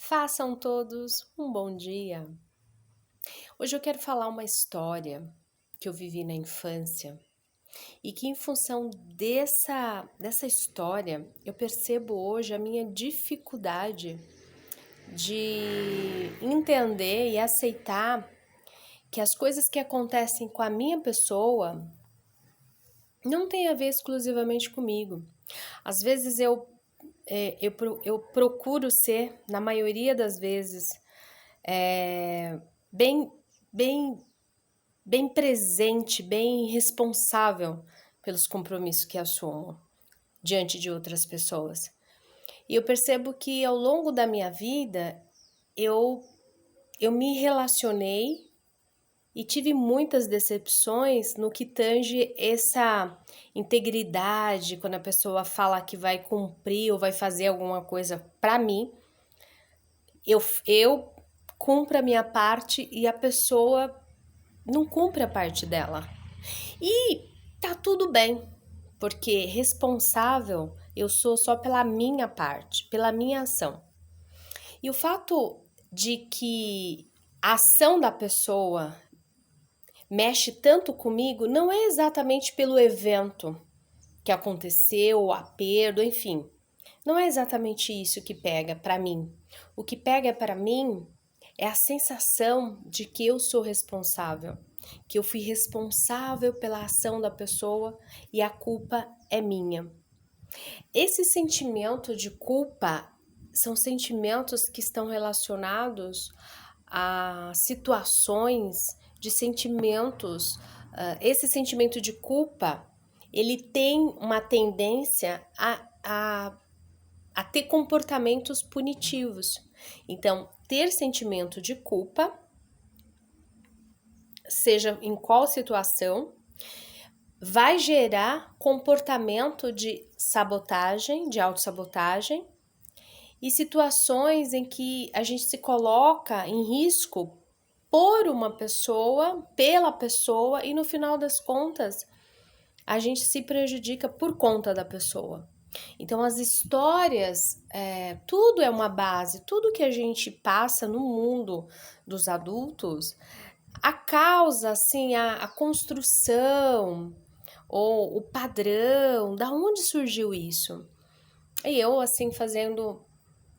Façam todos um bom dia. Hoje eu quero falar uma história que eu vivi na infância e que, em função dessa história, eu percebo hoje a minha dificuldade de entender e aceitar que as coisas que acontecem com a minha pessoa não têm a ver exclusivamente comigo. Às vezes eu procuro ser, na maioria das vezes, bem, bem, bem presente, bem responsável pelos compromissos que assumo diante de outras pessoas. E eu percebo que ao longo da minha vida eu, eu me relacionei e tive muitas decepções no que tange essa integridade, quando a pessoa fala que vai cumprir ou vai fazer alguma coisa para mim, eu cumpro a minha parte e a pessoa não cumpre a parte dela. E tá tudo bem, porque responsável eu sou só pela minha parte, pela minha ação. E o fato de que a ação da pessoa mexe tanto comigo não é exatamente pelo evento que aconteceu, a perda, enfim. Não é exatamente isso que pega para mim. O que pega para mim é a sensação de que eu sou responsável, que eu fui responsável pela ação da pessoa e a culpa é minha. Esse sentimento de culpa são sentimentos que estão relacionados a situações de sentimentos. Esse sentimento de culpa, ele tem uma tendência a ter comportamentos punitivos. Então, ter sentimento de culpa, seja em qual situação, vai gerar comportamento de sabotagem, de autossabotagem, e situações em que a gente se coloca em risco por uma pessoa, pela pessoa, e no final das contas, a gente se prejudica por conta da pessoa. Então, as histórias, tudo é uma base, tudo que a gente passa no mundo dos adultos, a causa, assim, a construção ou o padrão, da onde surgiu isso? E eu, assim, fazendo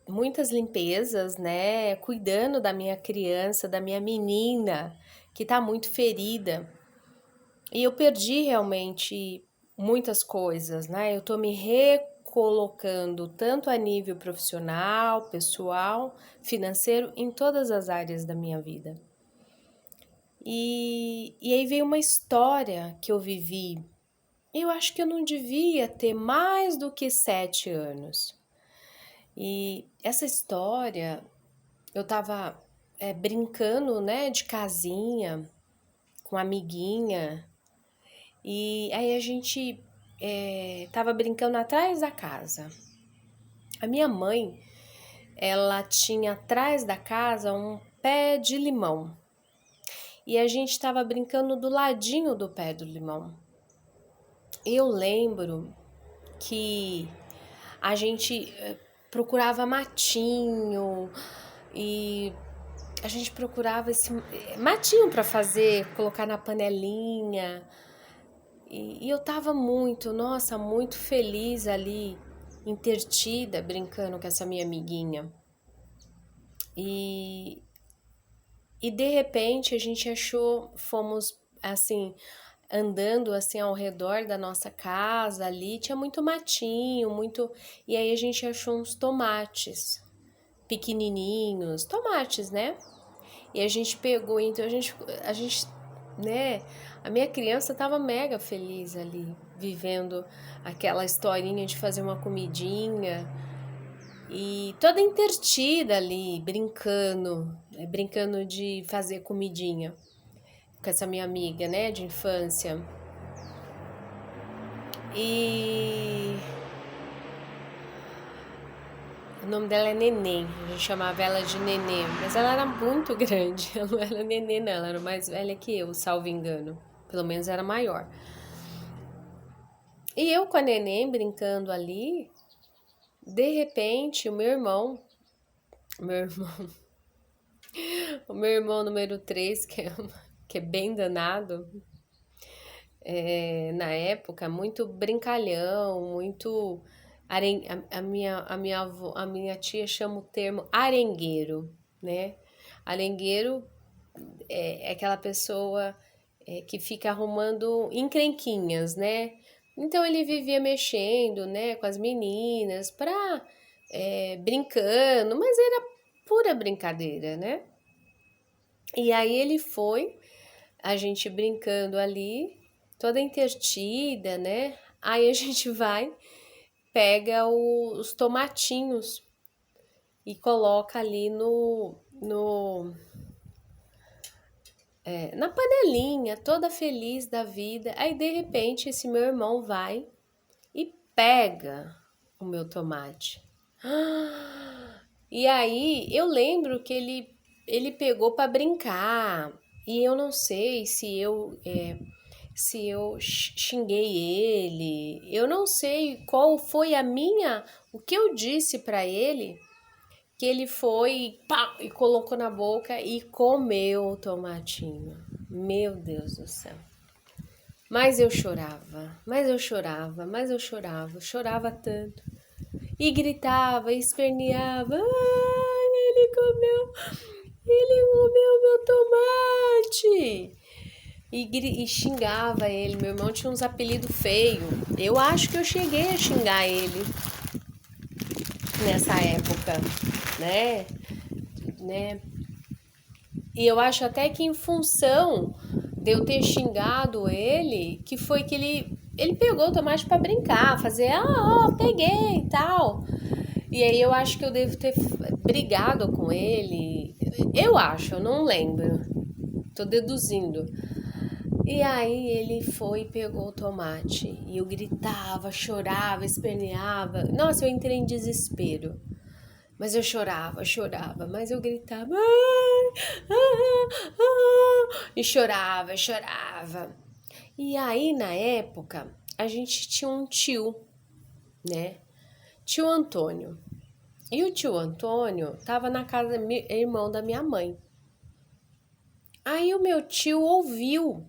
muitas limpezas, né, cuidando da minha criança, da minha menina, que tá muito ferida. E eu perdi realmente muitas coisas, né? Eu tô me recolocando tanto a nível profissional, pessoal, financeiro, em todas as áreas da minha vida. E aí veio uma história que eu vivi. Eu acho que eu não devia ter mais do que 7 anos. E essa história, eu tava brincando, né, de casinha, com uma amiguinha. E aí a gente tava brincando atrás da casa. A minha mãe, ela tinha atrás da casa um pé de limão. E a gente tava brincando do ladinho do pé do limão. Eu lembro que a gente procurava matinho e a gente procurava esse matinho para fazer, colocar na panelinha. E eu tava muito, nossa, muito feliz ali, entretida, brincando com essa minha amiguinha. E, e de repente a gente achou, fomos assim, andando assim ao redor da nossa casa ali, tinha muito matinho, muito. E aí a gente achou uns tomates pequenininhos, tomates, né? E a gente pegou, então a gente, né? A minha criança tava mega feliz ali, vivendo aquela historinha de fazer uma comidinha e toda entretida ali, brincando de fazer comidinha com essa minha amiga, né, de infância. E o nome dela é Neném, a gente chamava ela de Nenê, mas ela era muito grande, ela não era Nenê não, ela era mais velha que eu, salvo engano, pelo menos era maior. E eu com a Neném brincando ali, de repente o meu irmão Meu irmão, o meu irmão número 3 que é bem danado, na época, muito brincalhão, muito. A minha tia chama o termo arengueiro, né? Arengueiro é aquela pessoa que fica arrumando encrenquinhas, né? Então ele vivia mexendo, né, com as meninas, brincando, mas era pura brincadeira, né? E aí ele foi, a gente brincando ali, toda entretida, né? Aí a gente vai, pega os tomatinhos e coloca ali na panelinha, toda feliz da vida. Aí de repente esse meu irmão vai e pega o meu tomate. E aí eu lembro que ele pegou para brincar. E eu não sei se eu xinguei ele. Eu não sei qual foi o que eu disse para ele, que ele foi e colocou na boca e comeu o tomatinho. Meu Deus do céu. Mas eu chorava, mas eu chorava, mas eu chorava, chorava tanto. E gritava, esperneava. Ai, ele comeu meu tomate. E xingava ele. Meu irmão tinha uns apelidos feios. Eu acho que eu cheguei a xingar ele nessa época, né? E eu acho até que em função de eu ter xingado ele, que foi que ele pegou o tomate para brincar, fazer, peguei e tal. E aí eu acho que eu devo ter brigado com ele. Eu acho, eu não lembro. Tô deduzindo. E aí ele foi e pegou o tomate. E eu gritava, chorava, esperneava. Nossa, eu entrei em desespero. Mas eu chorava, mas eu gritava. E chorava. E aí, na época, a gente tinha um tio, né? Tio Antônio. E o tio Antônio tava na casa do irmão da minha mãe. Aí o meu tio ouviu,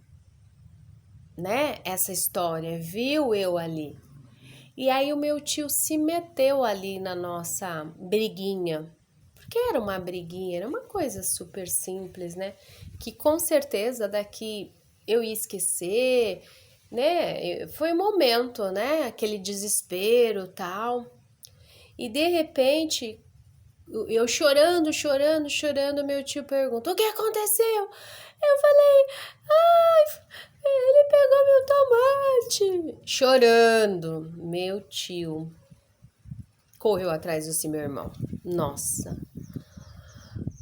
né, essa história, viu eu ali. E aí o meu tio se meteu ali na nossa briguinha. Porque era uma briguinha, era uma coisa super simples, né? Que com certeza daqui eu ia esquecer, né? Foi um momento, né? Aquele desespero, tal. E de repente, eu chorando, meu tio perguntou: "O que aconteceu?" Eu falei: "Ai, ele pegou meu tomate." Chorando, meu tio correu atrás desse meu irmão. Nossa.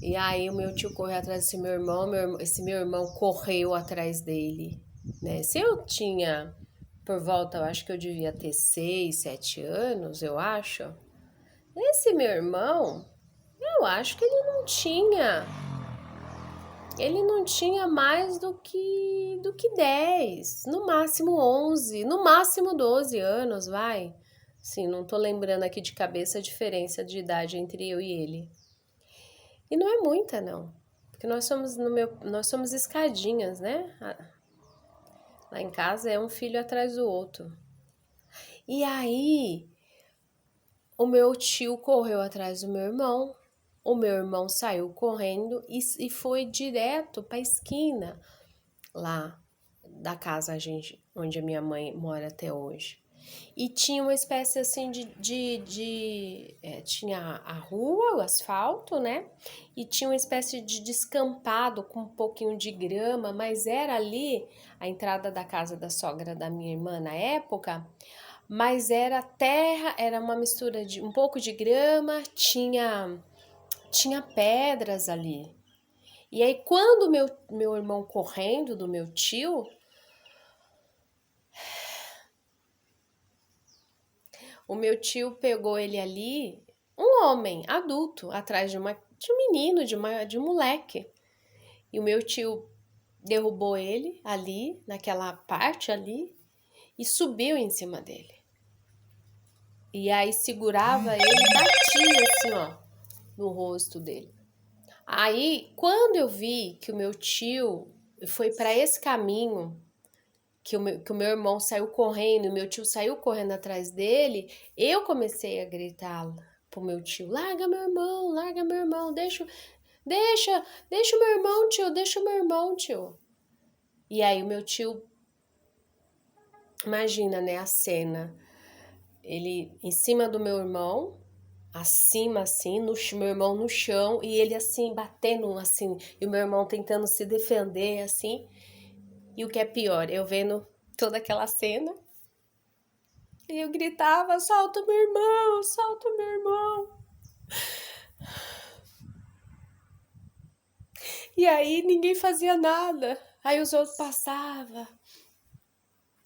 E aí o meu tio correu atrás desse meu irmão, esse meu irmão correu atrás dele, né? Se eu tinha por volta, eu acho que eu devia ter 6, 7 anos, eu acho. Esse meu irmão, eu acho que ele não tinha mais do que 10, no máximo 11, no máximo 12 anos, vai. Sim, não tô lembrando aqui de cabeça a diferença de idade entre eu e ele. E não é muita, não. Porque nós somos escadinhas, né? Lá em casa é um filho atrás do outro. E aí, o meu tio correu atrás do meu irmão. O meu irmão saiu correndo e foi direto para a esquina lá da casa onde a minha mãe mora até hoje. E tinha uma espécie assim tinha a rua, o asfalto, né? E tinha uma espécie de descampado com um pouquinho de grama, mas era ali a entrada da casa da sogra da minha irmã na época, mas era terra, era uma mistura de um pouco de grama, tinha pedras ali. E aí quando meu irmão correndo do meu tio, o meu tio pegou ele ali, um homem adulto, atrás de um menino, de um moleque. E o meu tio derrubou ele ali, naquela parte ali, e subiu em cima dele. E aí segurava ele, batia assim, ó, no rosto dele. Aí, quando eu vi que o meu tio foi para esse caminho, que o meu irmão saiu correndo, e meu tio saiu correndo atrás dele, eu comecei a gritar pro meu tio: larga meu irmão, deixa o meu irmão, tio, deixa o meu irmão, tio. E aí o meu tio, imagina, né, a cena, ele em cima do meu irmão, acima assim, meu irmão no chão e ele assim batendo assim, e o meu irmão tentando se defender assim. E o que é pior, eu vendo toda aquela cena, e eu gritava: solta o meu irmão, solta o meu irmão. E aí ninguém fazia nada. Aí os outros passavam.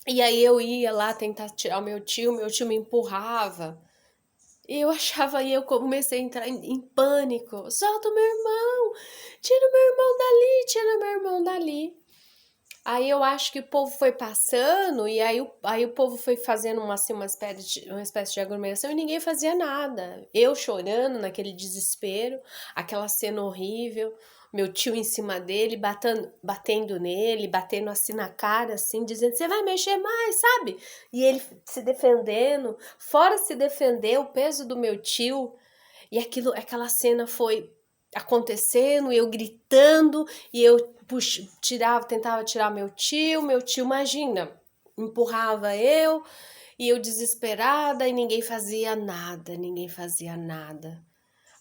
E aí eu ia lá tentar tirar o meu tio me empurrava. E eu achava, e eu comecei a entrar em pânico. Solta o meu irmão! Tira o meu irmão dali, tira o meu irmão dali. Aí eu acho que o povo foi passando, e aí o povo foi fazendo uma espécie de aglomeração e ninguém fazia nada. Eu chorando naquele desespero, aquela cena horrível, meu tio em cima dele, batendo nele, batendo assim na cara, assim, dizendo: você vai mexer mais, sabe? E ele se defendendo, fora se defender, o peso do meu tio. E aquela cena foi acontecendo, eu gritando, e eu tentava tirar meu tio, imagina, empurrava eu, e eu desesperada, e ninguém fazia nada, ninguém fazia nada.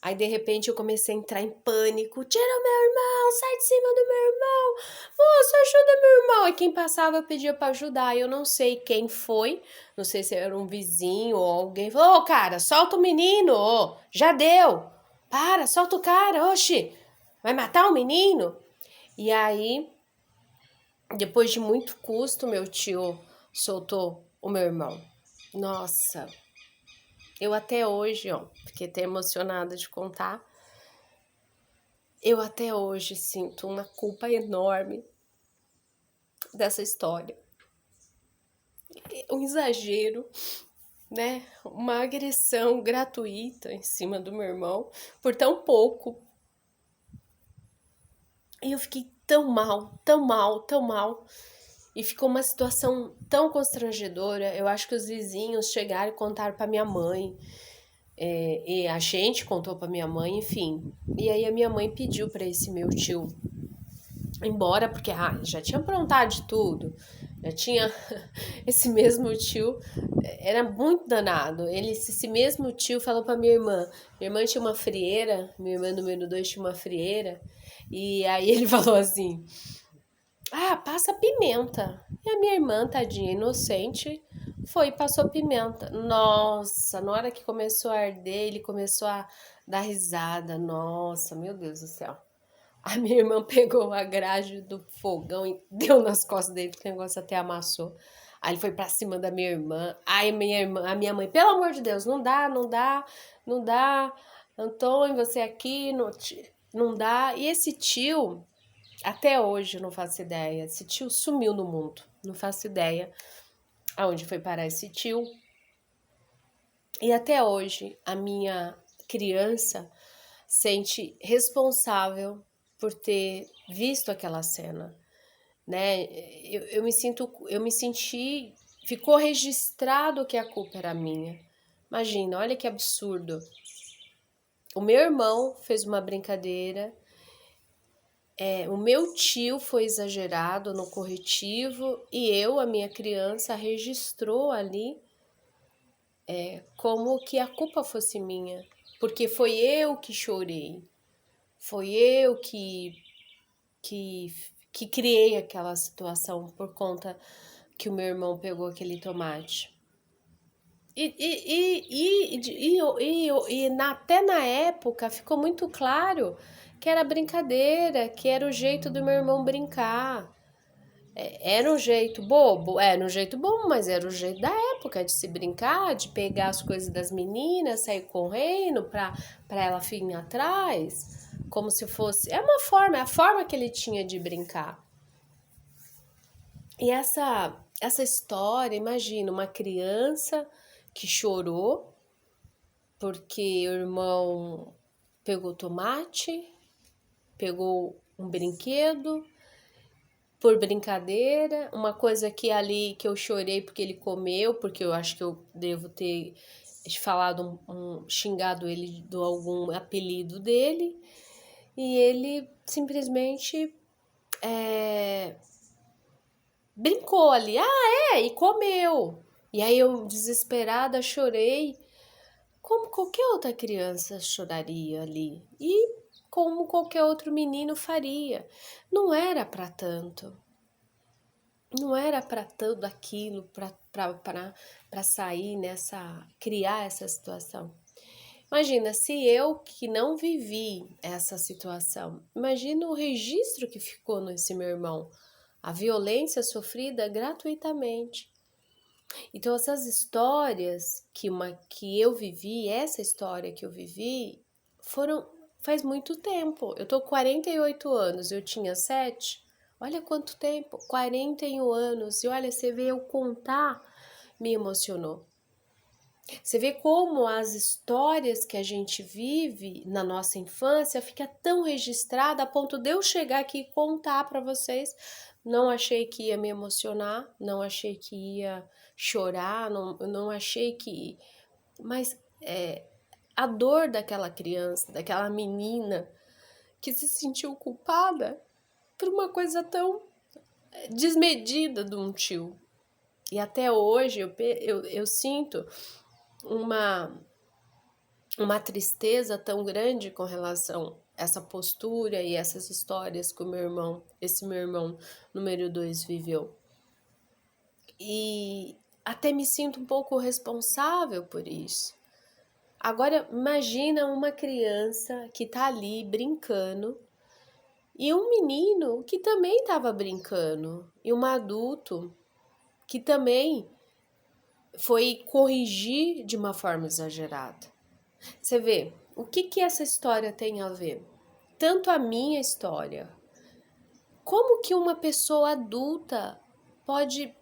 Aí, de repente, eu comecei a entrar em pânico. Tira o meu irmão, sai de cima do meu irmão. Moço, ajuda meu irmão. E quem passava eu pedia pra ajudar. Eu não sei quem foi. Não sei se era um vizinho ou alguém. Falou: ô, cara, solta o menino. Ô, já deu. Para, solta o cara. Oxi, vai matar o menino? E aí, depois de muito custo, meu tio soltou o meu irmão. Nossa, eu até hoje, ó, fiquei até emocionada de contar. Eu até hoje sinto uma culpa enorme dessa história. Um exagero, né? Uma agressão gratuita em cima do meu irmão por tão pouco. E eu fiquei tão mal, tão mal, tão mal. E ficou uma situação tão constrangedora. Eu acho que os vizinhos chegaram e contaram para minha mãe. E a gente contou para minha mãe, enfim. E aí a minha mãe pediu para esse meu tio ir embora, porque já tinha aprontado de tudo. Já tinha esse mesmo tio, era muito danado. Esse mesmo tio falou para minha irmã. Minha irmã tinha uma frieira, minha irmã número 2 tinha uma frieira, e aí ele falou assim: ah, passa pimenta. E a minha irmã, tadinha, inocente, foi e passou pimenta. Nossa, na hora que começou a arder, ele começou a dar risada. Nossa, meu Deus do céu. A minha irmã pegou a grade do fogão e deu nas costas dele, que o negócio até amassou. Aí ele foi pra cima da minha irmã. Aí a minha mãe, pelo amor de Deus, não dá, não dá, não dá. Antônio, você aqui, não dá. E esse tio, até hoje eu não faço ideia. Esse tio sumiu no mundo. Não faço ideia aonde foi parar esse tio. E até hoje a minha criança sente responsável por ter visto aquela cena, né? Eu me senti, ficou registrado que a culpa era minha. Imagina, olha que absurdo. O meu irmão fez uma brincadeira, o meu tio foi exagerado no corretivo e eu, a minha criança, registrou ali como que a culpa fosse minha, porque foi eu que chorei, foi eu que, que criei aquela situação por conta que o meu irmão pegou aquele tomate. Até na época ficou muito claro que era brincadeira, que era o jeito do meu irmão brincar. Era um jeito bobo? Era um jeito bom, mas era o jeito da época de se brincar, de pegar as coisas das meninas, sair correndo pra ela vir atrás, como se fosse. É uma forma, é a forma que ele tinha de brincar. E essa história, imagina, uma criança que chorou porque o irmão pegou tomate, pegou um brinquedo, por brincadeira, uma coisa que ali que eu chorei porque ele comeu, porque eu acho que eu devo ter falado xingado ele de algum apelido dele, e ele simplesmente brincou ali, e comeu. E aí eu, desesperada, chorei, como qualquer outra criança choraria ali, e como qualquer outro menino faria. Não era para tanto. Não era para tudo aquilo, para sair criar essa situação. Imagina, se eu que não vivi essa situação, imagina o registro que ficou nesse meu irmão, a violência sofrida gratuitamente. Então, essas histórias que eu vivi, essa história que eu vivi, faz muito tempo. Eu tô com 48 anos, eu tinha 7. Olha quanto tempo, 41 anos. E olha, você vê eu contar, me emocionou. Você vê como as histórias que a gente vive na nossa infância fica tão registrada a ponto de eu chegar aqui e contar para vocês. Não achei que ia me emocionar, não achei que ia chorar, não achei que... Mas a dor daquela criança, daquela menina que se sentiu culpada por uma coisa tão desmedida de um tio. E até hoje eu sinto uma tristeza tão grande com relação a essa postura e essas histórias que esse meu irmão número 2 viveu. E até me sinto um pouco responsável por isso. Agora, imagina uma criança que tá ali brincando e um menino que também estava brincando e um adulto que também foi corrigir de uma forma exagerada. Você vê, o que essa história tem a ver? Tanto a minha história, como que uma pessoa adulta pode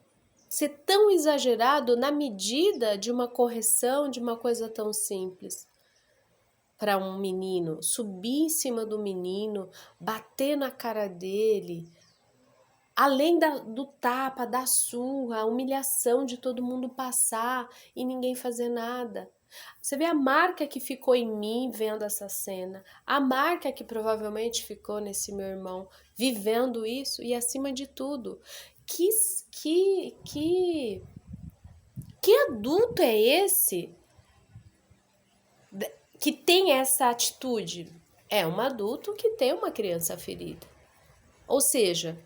ser tão exagerado na medida de uma correção de uma coisa tão simples? Para um menino, subir em cima do menino, bater na cara dele, além do tapa, da surra, a humilhação de todo mundo passar e ninguém fazer nada. Você vê a marca que ficou em mim vendo essa cena, a marca que provavelmente ficou nesse meu irmão vivendo isso, e acima de tudo, que adulto é esse que tem essa atitude? É um adulto que tem uma criança ferida. Ou seja,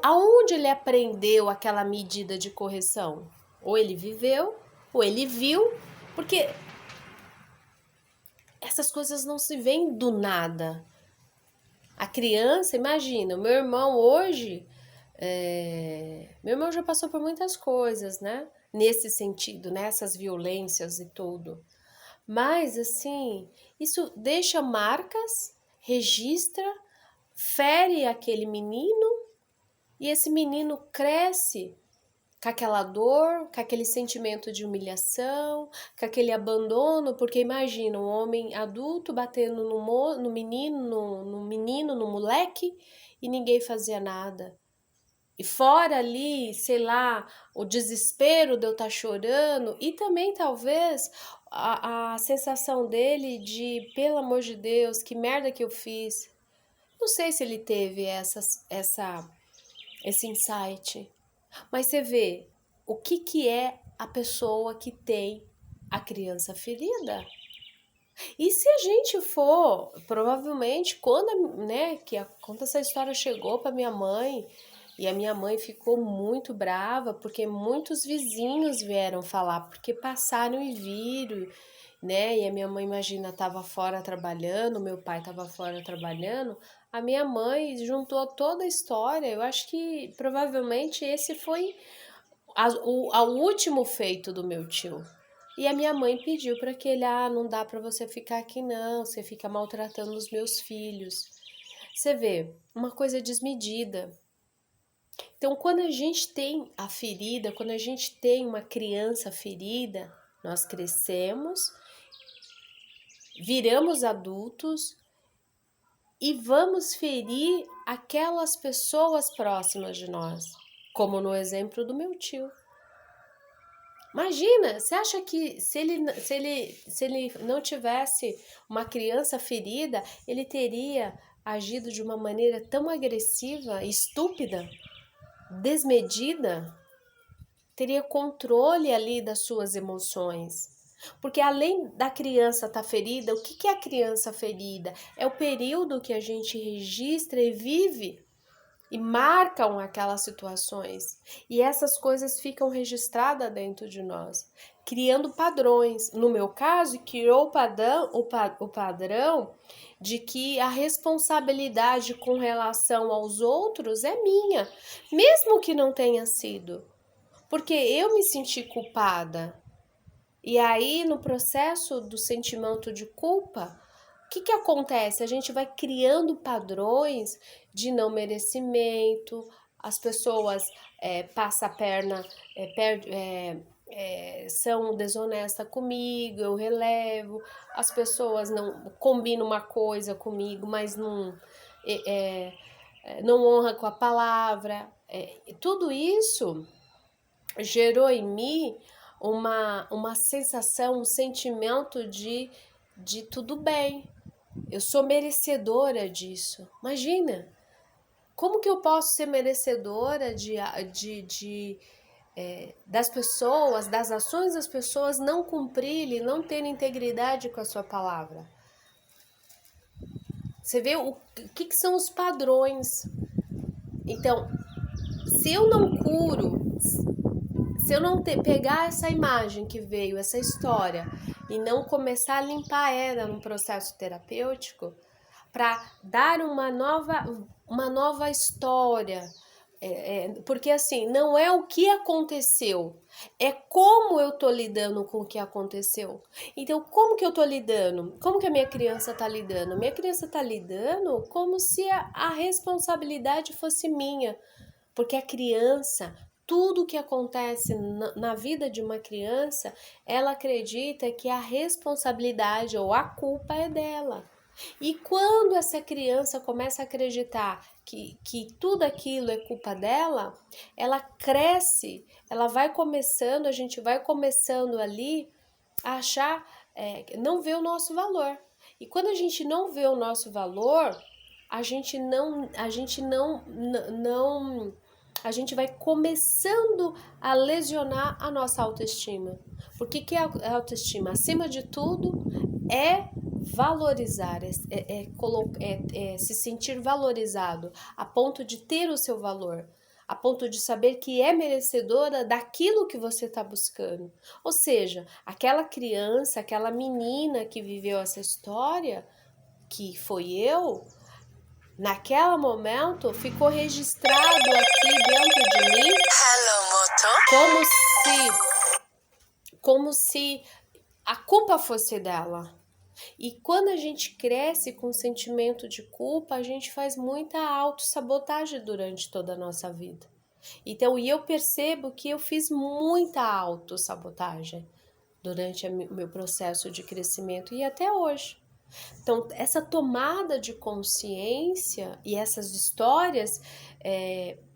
aonde ele aprendeu aquela medida de correção? Ou ele viveu, ou ele viu, porque essas coisas não se vêm do nada. A criança, imagina, o meu irmão hoje, meu irmão já passou por muitas coisas, né? Nesse sentido, nessas violências e tudo. Mas, assim, isso deixa marcas, registra, fere aquele menino, e esse menino cresce com aquela dor, com aquele sentimento de humilhação, com aquele abandono, porque imagina um homem adulto batendo no menino, no moleque, e ninguém fazia nada. E fora ali, sei lá, o desespero de eu estar chorando, e também talvez a sensação dele de, pelo amor de Deus, que merda que eu fiz. Não sei se ele teve esse insight. Mas você vê, o que é a pessoa que tem a criança ferida? E se a gente for, provavelmente, quando essa história chegou para minha mãe, e a minha mãe ficou muito brava, porque muitos vizinhos vieram falar, porque passaram e viram, né? E a minha mãe, imagina, estava fora trabalhando, meu pai estava fora trabalhando. A minha mãe juntou toda a história. Eu acho que provavelmente esse foi o último feito do meu tio. E a minha mãe pediu para que ele, não dá para você ficar aqui não, você fica maltratando os meus filhos. Você vê, uma coisa desmedida. Então, quando a gente tem a ferida, quando a gente tem uma criança ferida, nós crescemos viramos adultos e vamos ferir aquelas pessoas próximas de nós, como no exemplo do meu tio. Imagina, você acha que se ele não tivesse uma criança ferida, ele teria agido de uma maneira tão agressiva, estúpida, desmedida? Teria controle ali das suas emoções. Porque além da criança estar ferida, o que é a criança ferida? É o período que a gente registra e vive e marcam aquelas situações. E essas coisas ficam registradas dentro de nós, criando padrões. No meu caso, criou o padrão de que a responsabilidade com relação aos outros é minha, mesmo que não tenha sido. Porque eu me senti culpada. E aí, no processo do sentimento de culpa, o que acontece? A gente vai criando padrões de não merecimento, as pessoas passam a perna, são desonestas comigo, eu relevo, as pessoas não combinam uma coisa comigo, mas não honra com a palavra. Tudo isso gerou em mim uma sensação, um sentimento de tudo bem, eu sou merecedora disso. Imagina, como que eu posso ser merecedora das pessoas, das ações das pessoas não cumprirem, não terem integridade com a sua palavra? Você vê o que são os padrões. Então, se eu não curo, se eu não pegar essa imagem que veio, essa história, e não começar a limpar ela num processo terapêutico, para dar uma nova história, porque assim, não é o que aconteceu, é como eu tô lidando com o que aconteceu. Então, como que eu tô lidando? Como que a minha criança tá lidando? Minha criança tá lidando como se a responsabilidade fosse minha, porque a criança, tudo que acontece na vida de uma criança, ela acredita que a responsabilidade ou a culpa é dela. E quando essa criança começa a acreditar que tudo aquilo é culpa dela, ela cresce, ela vai começando, a gente vai começando ali a achar, não ver o nosso valor. E quando a gente não vê o nosso valor, a gente vai começando a lesionar a nossa autoestima. Porque que é a autoestima? Acima de tudo, é valorizar, se sentir valorizado, a ponto de ter o seu valor, a ponto de saber que é merecedora daquilo que você está buscando. Ou seja, aquela criança, aquela menina que viveu essa história, que foi eu, naquele momento ficou registrado aqui dentro de mim como se a culpa fosse dela. E quando a gente cresce com sentimento de culpa, a gente faz muita autossabotagem durante toda a nossa vida. Então, e eu percebo que eu fiz muita autossabotagem durante o meu processo de crescimento e até hoje. Então, essa tomada de consciência e essas histórias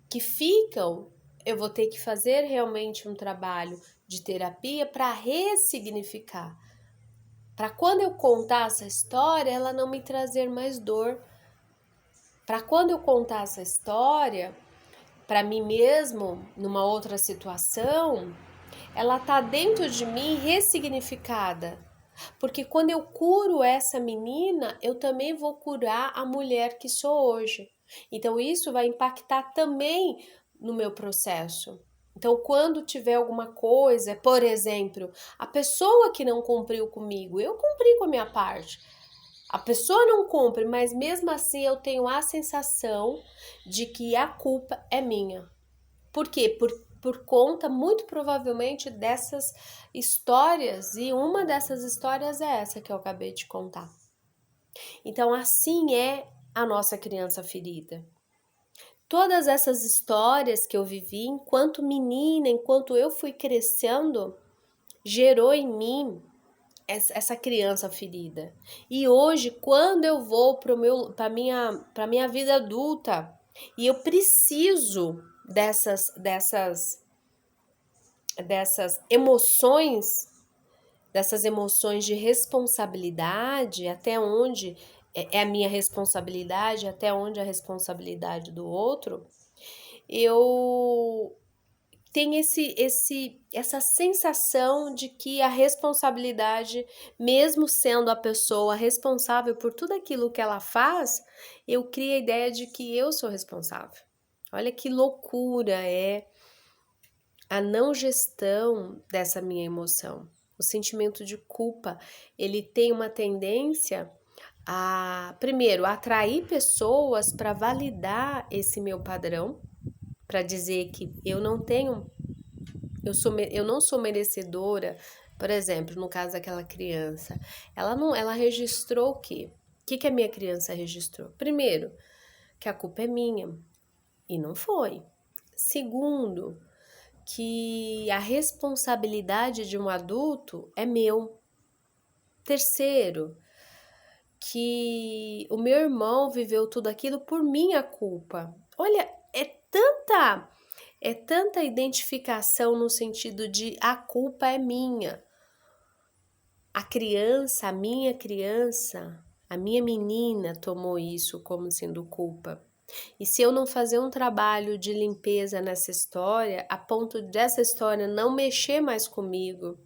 que ficam, eu vou ter que fazer realmente um trabalho de terapia para ressignificar. Para quando eu contar essa história, ela não me trazer mais dor. Para quando eu contar essa história, para mim mesmo, numa outra situação, ela tá dentro de mim ressignificada. Porque quando eu curo essa menina, eu também vou curar a mulher que sou hoje. Então isso vai impactar também no meu processo. Então, quando tiver alguma coisa, por exemplo, a pessoa que não cumpriu comigo, eu cumpri com a minha parte. A pessoa não cumpre, mas mesmo assim eu tenho a sensação de que a culpa é minha. Por quê? Por conta, muito provavelmente, dessas histórias, e uma dessas histórias é essa que eu acabei de contar. Então, assim é a nossa criança ferida. Todas essas histórias que eu vivi enquanto menina, enquanto eu fui crescendo, gerou em mim essa criança ferida. E hoje, quando eu vou para minha vida adulta e eu preciso dessas emoções de responsabilidade, até onde é a minha responsabilidade, até onde é a responsabilidade do outro, eu tenho essa sensação de que a responsabilidade, mesmo sendo a pessoa responsável por tudo aquilo que ela faz, eu crio a ideia de que eu sou responsável. Olha que loucura é a não gestão dessa minha emoção. O sentimento de culpa, ele tem uma tendência a, primeiro, atrair pessoas para validar esse meu padrão, para dizer que eu não tenho, eu não sou merecedora. Por exemplo, no caso daquela criança, ela registrou o quê? O que a minha criança registrou? Primeiro, que a culpa é minha, e não foi. Segundo, que a responsabilidade de um adulto é meu. Terceiro, que o meu irmão viveu tudo aquilo por minha culpa. Olha, é tanta identificação no sentido de a culpa é minha. A minha menina tomou isso como sendo culpa. E se eu não fazer um trabalho de limpeza nessa história, a ponto dessa história não mexer mais comigo,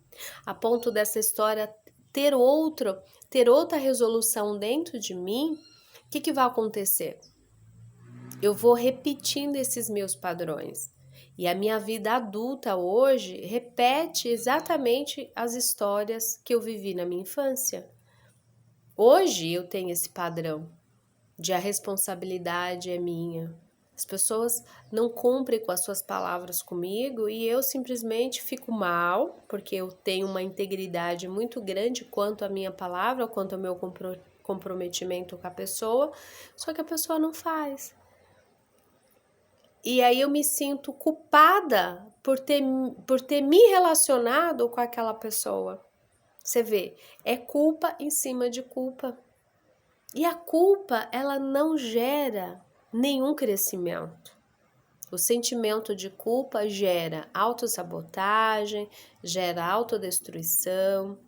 a ponto dessa história ter outra resolução dentro de mim, o que vai acontecer? Eu vou repetindo esses meus padrões. E a minha vida adulta hoje repete exatamente as histórias que eu vivi na minha infância. Hoje eu tenho esse padrão de a responsabilidade é minha. As pessoas não cumprem com as suas palavras comigo e eu simplesmente fico mal, porque eu tenho uma integridade muito grande quanto à minha palavra, quanto ao meu comprometimento com a pessoa, só que a pessoa não faz. E aí eu me sinto culpada por ter me relacionado com aquela pessoa. Você vê, é culpa em cima de culpa. E a culpa, ela não gera nenhum crescimento. O sentimento de culpa gera autossabotagem, gera autodestruição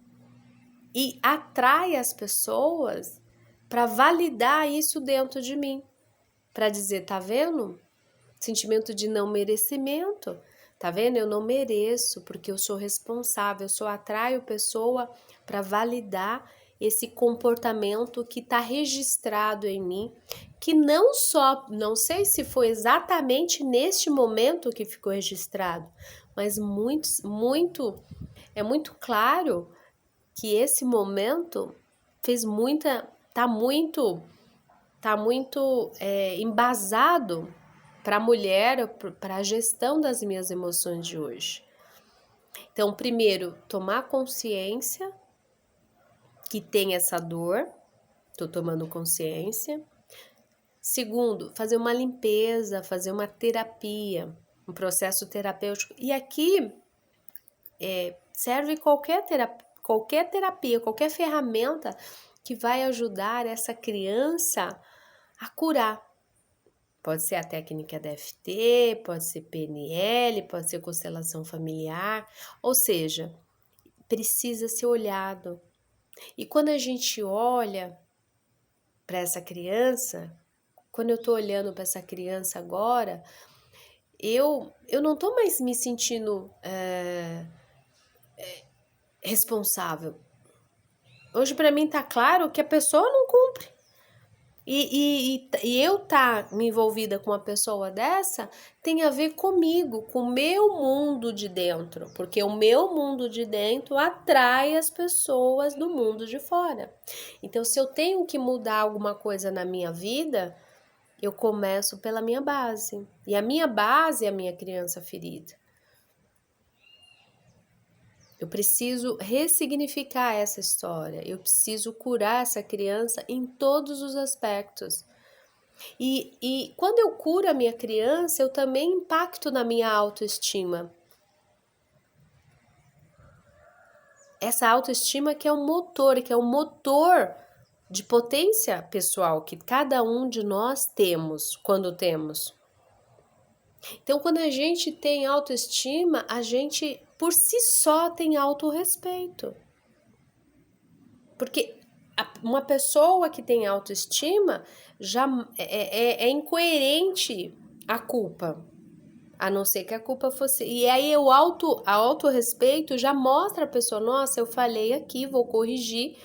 e atrai as pessoas para validar isso dentro de mim. Para dizer, tá vendo? Sentimento de não merecimento. Tá vendo? Eu não mereço porque eu sou responsável, eu só atraio pessoa para validar esse comportamento que está registrado em mim, que não sei se foi exatamente neste momento que ficou registrado, mas é muito claro que esse momento tá muito embasado para a mulher, para a gestão das minhas emoções de hoje. Então, primeiro, tomar consciência que tem essa dor, tô tomando consciência. Segundo, fazer uma limpeza, fazer uma terapia, um processo terapêutico. E aqui serve qualquer terapia, qualquer ferramenta que vai ajudar essa criança a curar. Pode ser a técnica DFT, pode ser PNL, pode ser constelação familiar, ou seja, precisa ser olhado. E quando a gente olha para essa criança, quando eu tô olhando para essa criança agora, eu não tô mais me sentindo responsável. Hoje para mim tá claro que a pessoa não cumpre. E eu me envolvida com uma pessoa dessa tem a ver comigo, com o meu mundo de dentro, porque o meu mundo de dentro atrai as pessoas do mundo de fora. Então, se eu tenho que mudar alguma coisa na minha vida, eu começo pela minha base. E a minha base é a minha criança ferida. Eu preciso ressignificar essa história, eu preciso curar essa criança em todos os aspectos. E quando eu curo a minha criança, eu também impacto na minha autoestima. Essa autoestima que é o motor de potência pessoal que cada um de nós temos quando temos. Então, quando a gente tem autoestima, a gente por si só tem autorrespeito. Porque uma pessoa que tem autoestima já é incoerente a culpa. A não ser que a culpa fosse. E aí o autorrespeito já mostra a pessoa, nossa, eu falei aqui, vou corrigir,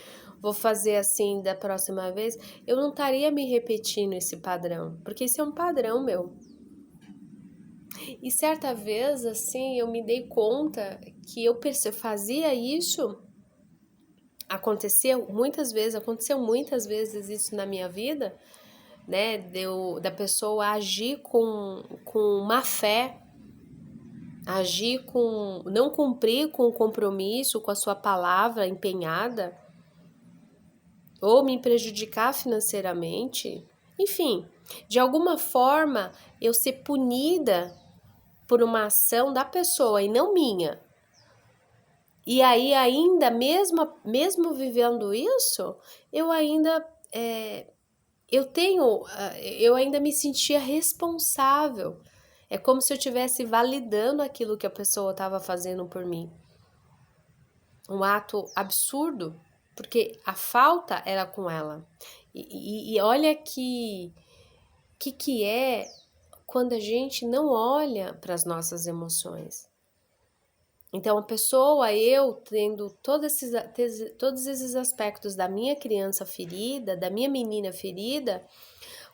vou fazer assim da próxima vez. Eu não estaria me repetindo esse padrão, porque isso é um padrão meu. E certa vez, assim, eu me dei conta que eu fazia isso, aconteceu muitas vezes isso na minha vida, né? Da pessoa agir com má fé, não cumprir com o compromisso, com a sua palavra empenhada, ou me prejudicar financeiramente, enfim, de alguma forma eu ser punida por uma ação da pessoa e não minha. E aí ainda, mesmo vivendo isso, eu ainda eu ainda me sentia responsável. É como se eu estivesse validando aquilo que a pessoa estava fazendo por mim. Um ato absurdo, porque a falta era com ela. E olha que é quando a gente não olha para as nossas emoções. Então, a pessoa, eu tendo todos esses aspectos da minha criança ferida, da minha menina ferida,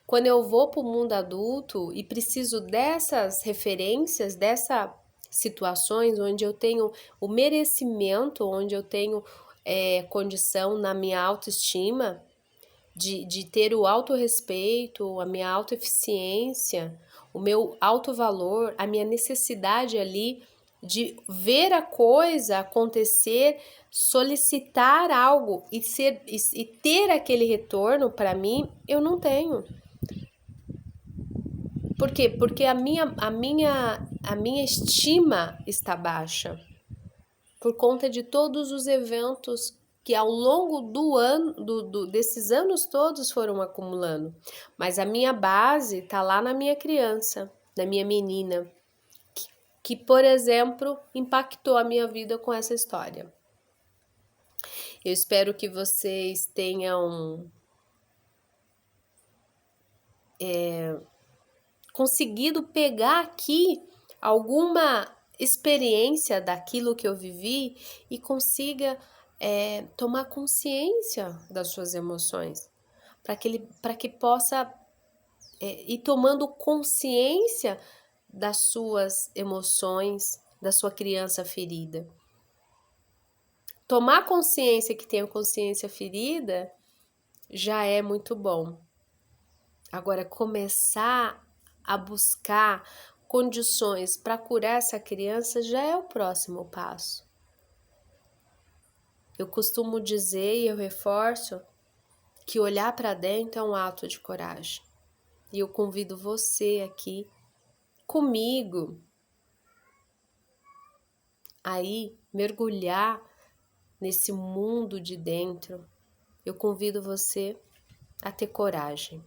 quando eu vou para o mundo adulto e preciso dessas referências, dessas situações onde eu tenho o merecimento, onde eu tenho condição na minha autoestima, de ter o autorrespeito, a minha autoeficiência, o meu autovalor, a minha necessidade ali de ver a coisa acontecer, solicitar algo e ter aquele retorno para mim, eu não tenho. Por quê? Porque a minha estima está baixa por conta de todos os eventos que ao longo do ano, desses anos todos foram acumulando. Mas a minha base está lá na minha criança, na minha menina, que, por exemplo, impactou a minha vida com essa história. Eu espero que vocês tenham conseguido pegar aqui alguma experiência daquilo que eu vivi e consiga tomar consciência das suas emoções, para que possa ir tomando consciência das suas emoções, da sua criança ferida. Tomar consciência que tem a consciência ferida já é muito bom. Agora, começar a buscar condições para curar essa criança já é o próximo passo. Eu costumo dizer e eu reforço que olhar para dentro é um ato de coragem. E eu convido você aqui comigo aí mergulhar nesse mundo de dentro. Eu convido você a ter coragem,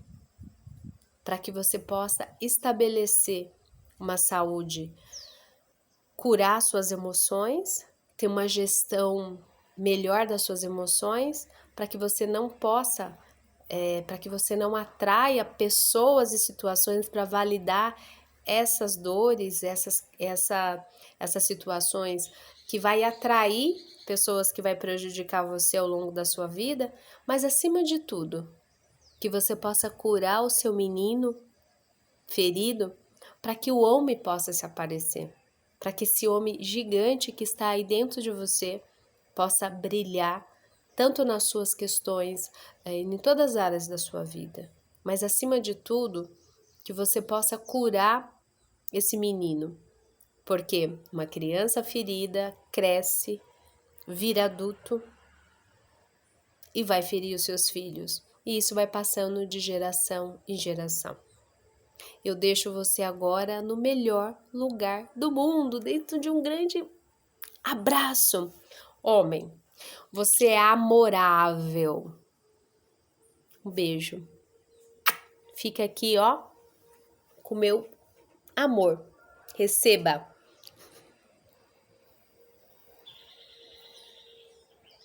para que você possa estabelecer uma saúde, curar suas emoções, ter uma gestão melhor das suas emoções, para que você não possa, para que você não atraia pessoas e situações para validar essas dores, essas situações que vai atrair pessoas que vai prejudicar você ao longo da sua vida, mas acima de tudo, que você possa curar o seu menino ferido para que o homem possa se aparecer, para que esse homem gigante que está aí dentro de você possa brilhar tanto nas suas questões, em todas as áreas da sua vida, mas acima de tudo, que você possa curar esse menino, porque uma criança ferida cresce, vira adulto e vai ferir os seus filhos. E isso vai passando de geração em geração. Eu deixo você agora no melhor lugar do mundo, dentro de um grande abraço. Homem, Você é amorável. Um beijo. Fica aqui, ó, com meu amor. Receba.